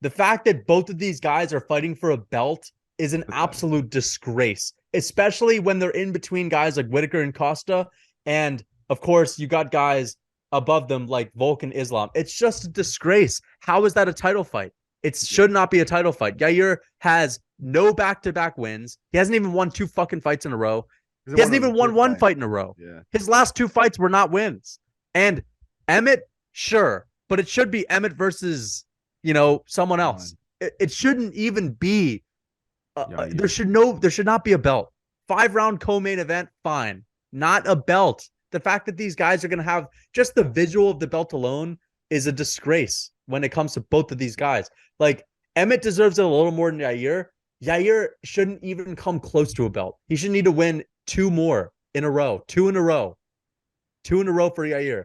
The fact that both of these guys are fighting for a belt is an absolute disgrace, especially when they're in between guys like Whitaker and Costa. And of course, you got guys above them like Volk and Islam. It's just a disgrace. How is that a title fight? It should not be a title fight. Yair has no back-to-back wins. He hasn't even won two fucking fights in a row. He hasn't even won one fight in a row. Yeah. His last two fights were not wins. And Emmett, sure, but it should be Emmett versus, someone else. It shouldn't even be. There should not be a belt. 5-round co-main event, fine. Not a belt. The fact that these guys are going to have just the visual of the belt alone is a disgrace when it comes to both of these guys. Like, Emmett deserves it a little more than Yair. Yair shouldn't even come close to a belt. He should need to win two more in a row. Two in a row for Yair.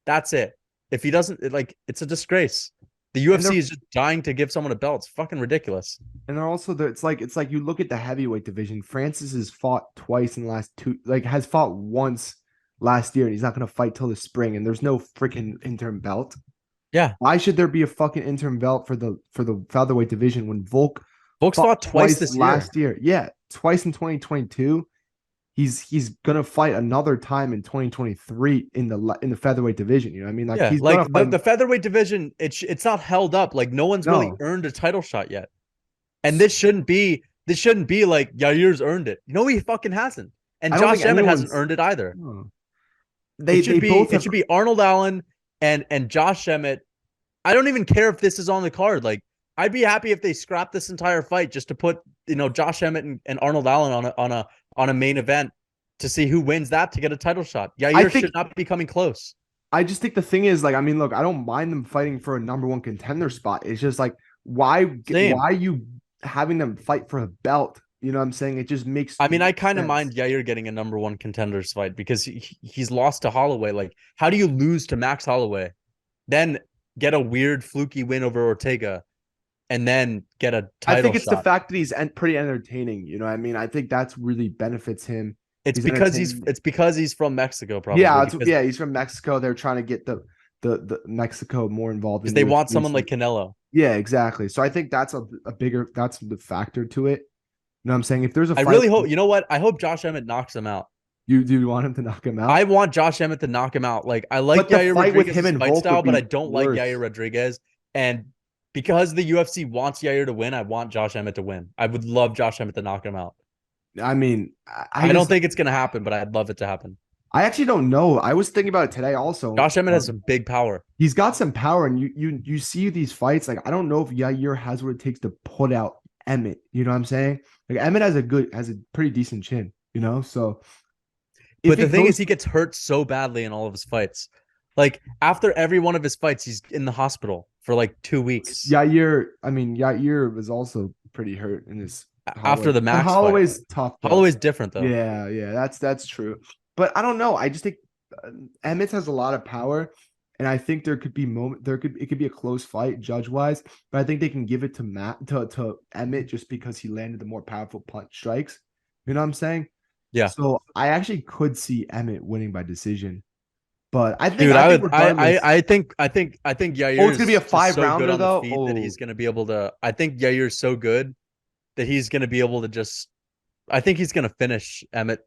That's it. If he doesn't, it's a disgrace. The UFC is just dying to give someone a belt. It's fucking ridiculous. And they're also it's like you look at the heavyweight division. Francis has fought twice in the last two, has fought once last year, and he's not going to fight till the spring. And there's no freaking interim belt. Yeah. Why should there be a fucking interim belt for the featherweight division when Volk's fought twice this last year? Yeah, twice in 2022. He's gonna fight another time in 2023 in the featherweight division. You know what I mean? Like, he's the featherweight division, it's not held up. Like, no one's really earned a title shot yet. And this shouldn't be like Yair's earned it. No, he fucking hasn't. And Josh Emmett hasn't earned it either. It should be Arnold Allen and Josh Emmett. I don't even care if this is on the card. Like, I'd be happy if they scrap this entire fight just to put, Josh Emmett and Arnold Allen on a main event to see who wins that to get a title shot. Yair should not be coming close. I just think the thing is, look, I don't mind them fighting for a number one contender spot. It's just like, why are you having them fight for a belt? You know what I'm saying? It just makes I kind of mind Yair getting a number one contenders fight because he's lost to Holloway. Like, how do you lose to Max Holloway, then get a weird fluky win over Ortega, and then get a title I think it's shot? The fact that he's pretty entertaining. You know what I mean? I think that's really benefits him. It's because he's from Mexico, probably. Yeah, he's from Mexico. They're trying to get the Mexico more involved because they want someone like Canelo. Yeah, exactly. So I think that's that's the factor to it. You know what I'm saying? If there's I really hope, I hope Josh Emmett knocks him out. You do want him to knock him out? I want Josh Emmett to knock him out. Like, I like Yair Rodriguez's fight style, but I don't like Yair Rodriguez. And because the UFC wants Yair to win, I want Josh Emmett to win. I would love Josh Emmett to knock him out. I mean, I don't think it's going to happen, but I'd love it to happen. I actually don't know. I was thinking about it today also. Josh Emmett has some big power. He's got some power, and you see these fights. Like, I don't know if Yair has what it takes to put out Emmett. You know what I'm saying? Like, Emmett has a pretty decent chin, so. But the thing is, he gets hurt so badly in all of his fights. Like, after every one of his fights, he's in the hospital for like 2 weeks. Yair was also pretty hurt in his after the Max. Holloway's tough. Holloway's different though. Yeah, that's true. But I don't know. I just think Emmett has a lot of power, and I think there could be it could be a close fight judge wise, but I think they can give it to Emmett just because he landed the more powerful punch strikes. You know what I'm saying? Yeah. So I actually could see Emmett winning by decision. But I think, dude, I think Yair. Oh, it's gonna be a 5-rounder though. That he's gonna be able to. I think Yair's so good that he's gonna be able to just. I think he's gonna finish Emmett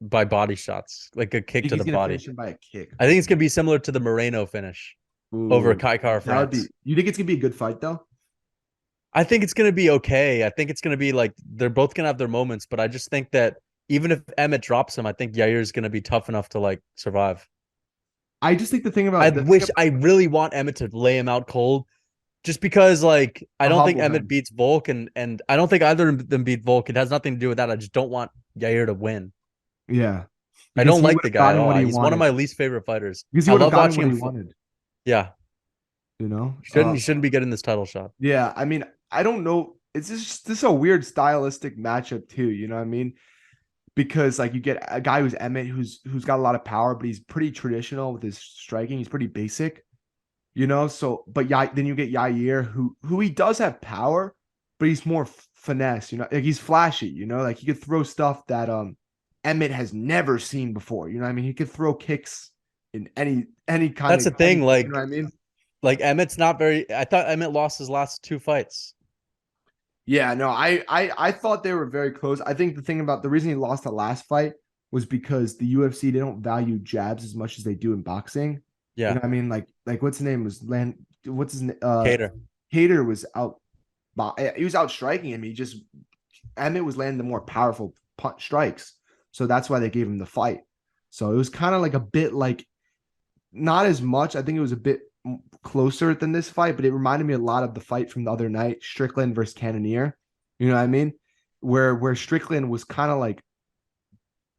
by body shots, like a kick to the body. By a kick. I think it's gonna be similar to the Moreno finish over Kai Kara-France. You think it's gonna be a good fight though? I think it's gonna be okay. I think it's gonna be like they're both gonna have their moments, but I just think that even if Emmett drops him, I think Yair is gonna be tough enough to like survive. I just think the thing about I really want Emmett to lay him out cold, just because like I don't think Emmett beats Volk, and I don't think either of them beat Volk. It has nothing to do with that. I just don't want Yair to win. Yeah, I don't like the guy at all. He's one of my least favorite fighters. Because I love watching him. Wanted. Yeah, he shouldn't be getting this title shot. Yeah, I mean, I don't know. It's just a weird stylistic matchup too. You know what I mean? Because like you get a guy who's Emmett, who's got a lot of power, but he's pretty traditional with his striking. He's pretty basic, So, but then you get Yair, who he does have power, but he's more finesse. Like he's flashy. Like he could throw stuff that Emmett has never seen before. You know what I mean? He could throw kicks in any kind. That's the thing. Like, you know what I mean? Like Emmett's not very. I thought Emmett lost his last two fights. Yeah, no, I thought they were very close. I think the thing about the reason he lost the last fight was because the UFC, they don't value jabs as much as they do in boxing. You Yeah, know what I mean? Like what's his name was Land what's his name Cater. Hader was out he was out striking him. He just Emmett was landing the more powerful punch strikes. So that's why they gave him the fight. So it was kind of like a bit like not as much. I think it was a bit closer than this fight, but it reminded me a lot of the fight from the other night, Strickland versus Cannonier. You know what I mean? Where Strickland was kind of like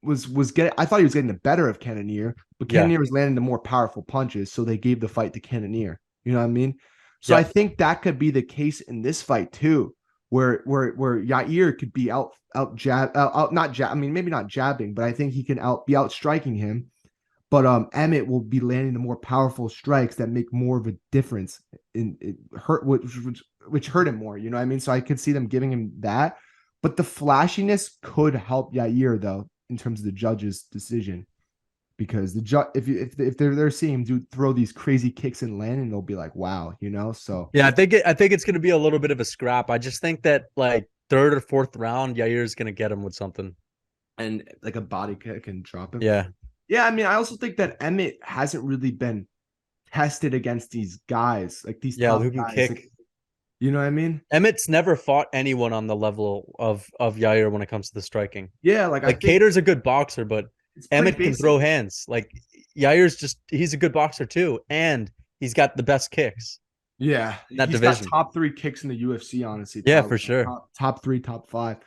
was getting. I thought he was getting the better of Cannonier, but Yeah, Cannonier was landing the more powerful punches, so they gave the fight to Cannonier. You know what I mean? So I yeah, think that could be the case in this fight too, where Yair could be out jab out not jab. I mean, maybe not jabbing, but I think he can be out striking him. But Emmett will be landing the more powerful strikes that make more of a difference in it hurt which hurt him more. You know what I mean? So I could see them giving him that. But the flashiness could help Yair though in terms of the judge's decision because the judge if they're seeing him throw these crazy kicks and landing, they'll be like, wow, you know. So yeah. I think it's gonna be a little bit of a scrap. I just think that like third or fourth round, Yair's gonna get him with something. and like a body kick and drop him. Yeah, Yeah, I mean, I also think that Emmett hasn't really been tested against these guys, like these yeah. top Who can guys. kick? Like, you know what I mean? Emmett's never fought anyone on the level of Yair when it comes to the striking. Yeah, like I Like think Cater's a good boxer, but it's pretty Emmett can throw basic. hands. Like Yair's just he's a good boxer too, and he's got the best kicks Yeah, in that he's got division. top three kicks in the UFC, honestly, Yeah, probably for sure. top three, top five.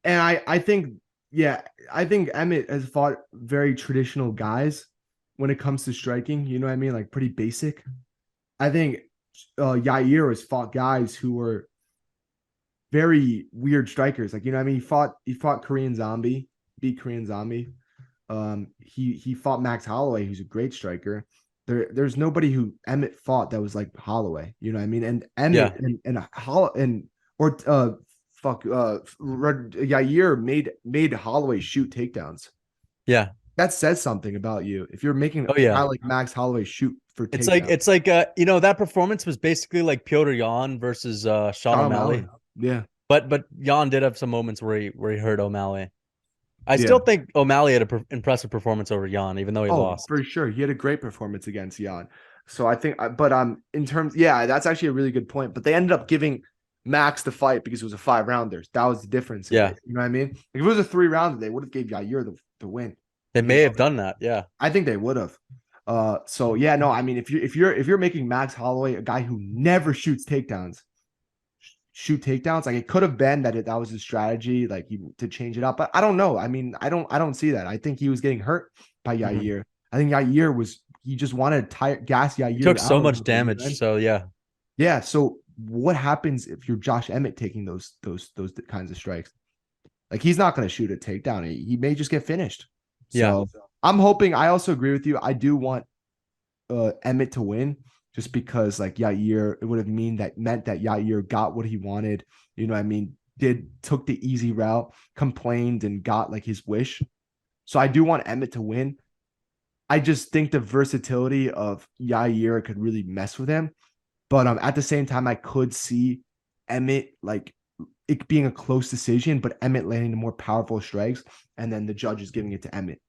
And I think, yeah, I think Emmett has fought very traditional guys when it comes to striking. You know what I mean? Like pretty basic. I think Yair has fought guys who were very weird strikers. Like, you know what I mean? He fought Korean Zombie, beat Korean Zombie. He fought Max Holloway, who's a great striker. There's nobody who Emmett fought that was like Holloway. You know what I mean? And Yeah, Emmett and Hollow and or Yair made Holloway shoot takedowns. yeah. That says something about you. If you're making Oh a guy yeah. like Max Holloway shoot for It's like takedowns. it's like that performance was basically like Piotr Jan versus Sean Sean O'Malley. O'Malley. Yeah. But Jan did have some moments where he hurt O'Malley. I Yeah. still think O'Malley had an impressive performance over Jan, even though he Oh, lost. for sure. He had a great performance against Jan. So I think, but in terms, yeah, that's actually a really good point. But they ended up giving Max the fight because it was a 5 rounder. That was the difference in Yeah, it. You know what I mean? Like, if it was a 3 rounder, they would have gave Yair the win. they You may know, have done that. Yeah, I think they would have. So yeah, no, I mean, if you're making Max Holloway a guy who never shoots takedowns, shoot takedowns, like it could have been that was his strategy, like to change it up. But I don't know. I mean, I don't see that. I think he was getting hurt by Mhm. Yair. I think Yair was he just wanted to gas He Yair took out so a much little bit. damage. So yeah, Yeah. So what happens if you're Josh Emmett taking those kinds of strikes? Like he's not going to shoot a takedown. He may just get finished. yeah, So I'm hoping. I also agree with you. I do want Emmett to win just because like Yair, it would have meant that Yair got what he wanted. You know what I mean? Took the easy route, complained and got like his wish. So I do want Emmett to win. I just think the versatility of Yair could really mess with him. But at the same time, I could see Emmett like it being a close decision, but Emmett landing the more powerful strikes, and then the judge is giving it to Emmett.